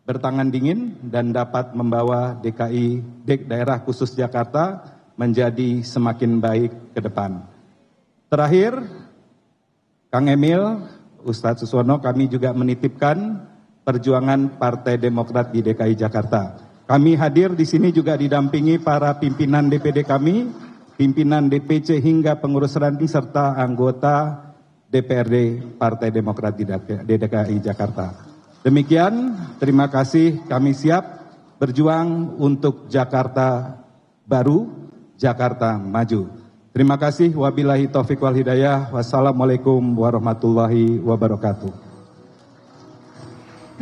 bertangan dingin dan dapat membawa daerah khusus Jakarta menjadi semakin baik ke depan. Terakhir, Kang Emil, Ustadz Suswono, kami juga menitipkan perjuangan Partai Demokrat di DKI Jakarta. Kami hadir di sini juga didampingi para pimpinan DPD kami, pimpinan DPC hingga pengurus ranting serta anggota DPRD Partai Demokrat di DKI Jakarta. Demikian, terima kasih, kami siap berjuang untuk Jakarta baru, Jakarta maju. Terima kasih, wabillahi taufiq wal hidayah, wassalamualaikum warahmatullahi wabarakatuh.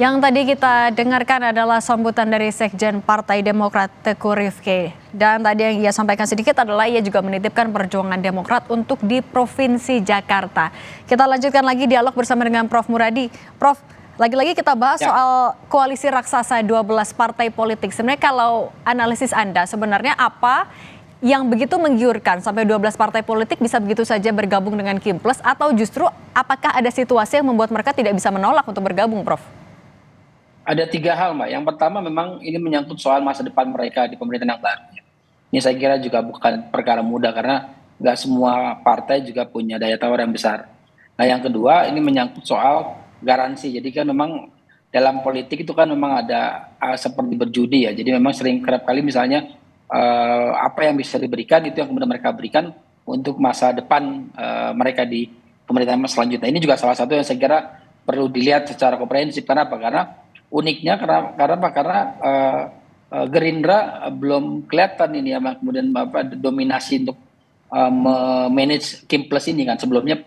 Yang tadi kita dengarkan adalah sambutan dari Sekjen Partai Demokrat Teguh Rifki. Dan tadi yang ia sampaikan sedikit adalah ia juga menitipkan perjuangan Demokrat untuk di Provinsi Jakarta. Kita lanjutkan lagi dialog bersama dengan Prof. Muradi. Prof, lagi-lagi kita bahas soal koalisi raksasa 12 partai politik. Sebenarnya kalau analisis Anda, sebenarnya apa yang begitu menggiurkan sampai 12 partai politik bisa begitu saja bergabung dengan Kimples, atau justru apakah ada situasi yang membuat mereka tidak bisa menolak untuk bergabung, Prof? Ada 3 hal, Mbak. Yang pertama memang ini menyangkut soal masa depan mereka di pemerintahan yang baru. Ini saya kira juga bukan perkara mudah karena nggak semua partai juga punya daya tawar yang besar. Nah, yang kedua ini menyangkut soal garansi. Jadi kan memang dalam politik itu kan memang ada seperti berjudi ya. Jadi memang sering kerap kali misalnya apa yang bisa diberikan itu yang kemudian mereka berikan untuk masa depan mereka di pemerintahan selanjutnya. Ini juga salah satu yang saya kira perlu dilihat secara komprehensif. Kenapa? Karena uniknya karena Gerindra belum kelihatan ini ya kemudian dominasi untuk manage Kimples ini kan. Sebelumnya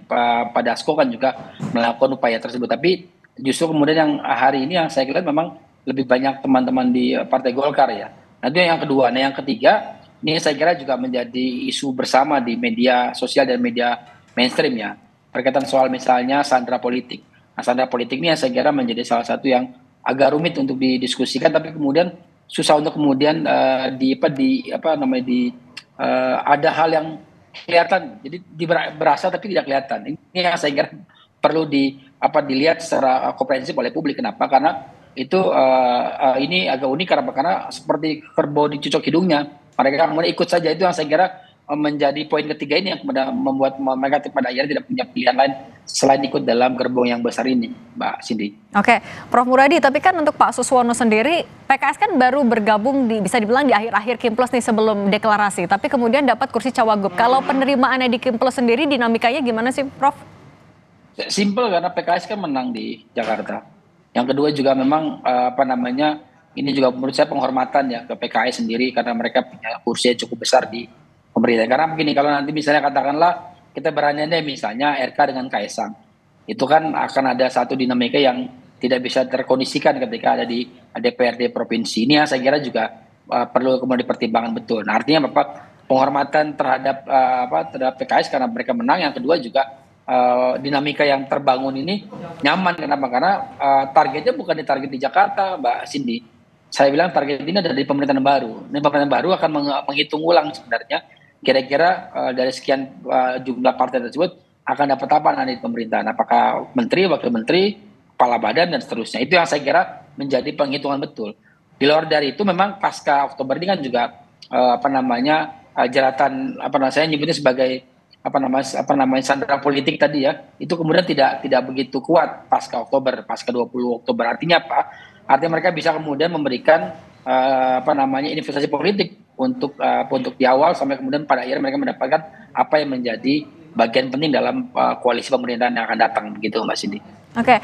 Pak Dasko kan juga melakukan upaya tersebut, tapi justru kemudian yang hari ini yang saya lihat memang lebih banyak teman-teman di Partai Golkar ya. Nah, itu yang kedua. Nah, yang ketiga ini saya kira juga menjadi isu bersama di media sosial dan media mainstream ya, berkaitan soal misalnya sandera politik. Nah, sandera politik ini yang saya kira menjadi salah satu yang agak rumit untuk didiskusikan, tapi kemudian susah untuk kemudian ada hal yang kelihatan, jadi berasa tapi tidak kelihatan. Ini yang saya kira perlu dilihat secara komprehensif oleh publik. Kenapa? Karena itu ini agak unik karena seperti kerbau dicucuk hidungnya, mereka kemudian ikut saja. Itu yang saya kira menjadi poin ketiga ini yang kemudian membuat mereka pada akhirnya tidak punya pilihan lain selain ikut dalam gerbong yang besar ini, Mbak Cindy. Oke, Prof. Muradi, tapi kan untuk Pak Suswono sendiri, PKS kan baru bergabung bisa dibilang di akhir-akhir Kimples nih sebelum deklarasi, tapi kemudian dapat kursi Cawagup. Kalau penerimaannya di Kimples sendiri, dinamikanya gimana sih, Prof? Simpel, karena PKS kan menang di Jakarta. Yang kedua juga memang ini juga menurut saya penghormatan ya ke PKS sendiri karena mereka punya kursi yang cukup besar di pemerintah. Karena begini, kalau nanti misalnya katakanlah kita berandai misalnya RK dengan Kaisang, itu kan akan ada satu dinamika yang tidak bisa terkondisikan ketika ada di DPRD provinsi. Ini yang saya kira juga perlu kemudian dipertimbangkan betul. Nah, artinya penghormatan terhadap PKS karena mereka menang. Yang kedua juga dinamika yang terbangun ini nyaman. Kenapa? Karena targetnya bukan di Jakarta, Mbak Cindy. Saya bilang target ini ada di pemerintahan baru. Ini pemerintahan baru akan menghitung ulang sebenarnya kira-kira dari sekian jumlah partai tersebut akan dapat apa nanti di pemerintahan. Apakah menteri, wakil menteri, kepala badan, dan seterusnya. Itu yang saya kira menjadi penghitungan betul. Di luar dari itu memang pasca Oktober ini kan juga jeratan saya nyebutnya sebagai sandera politik tadi ya, itu kemudian tidak begitu kuat pasca 20 Oktober. Artinya apa? Artinya mereka bisa kemudian memberikan investasi politik untuk di awal sampai kemudian pada akhirnya mereka mendapatkan apa yang menjadi bagian penting dalam koalisi pemerintahan yang akan datang, begitu Mbak Cindy. Oke,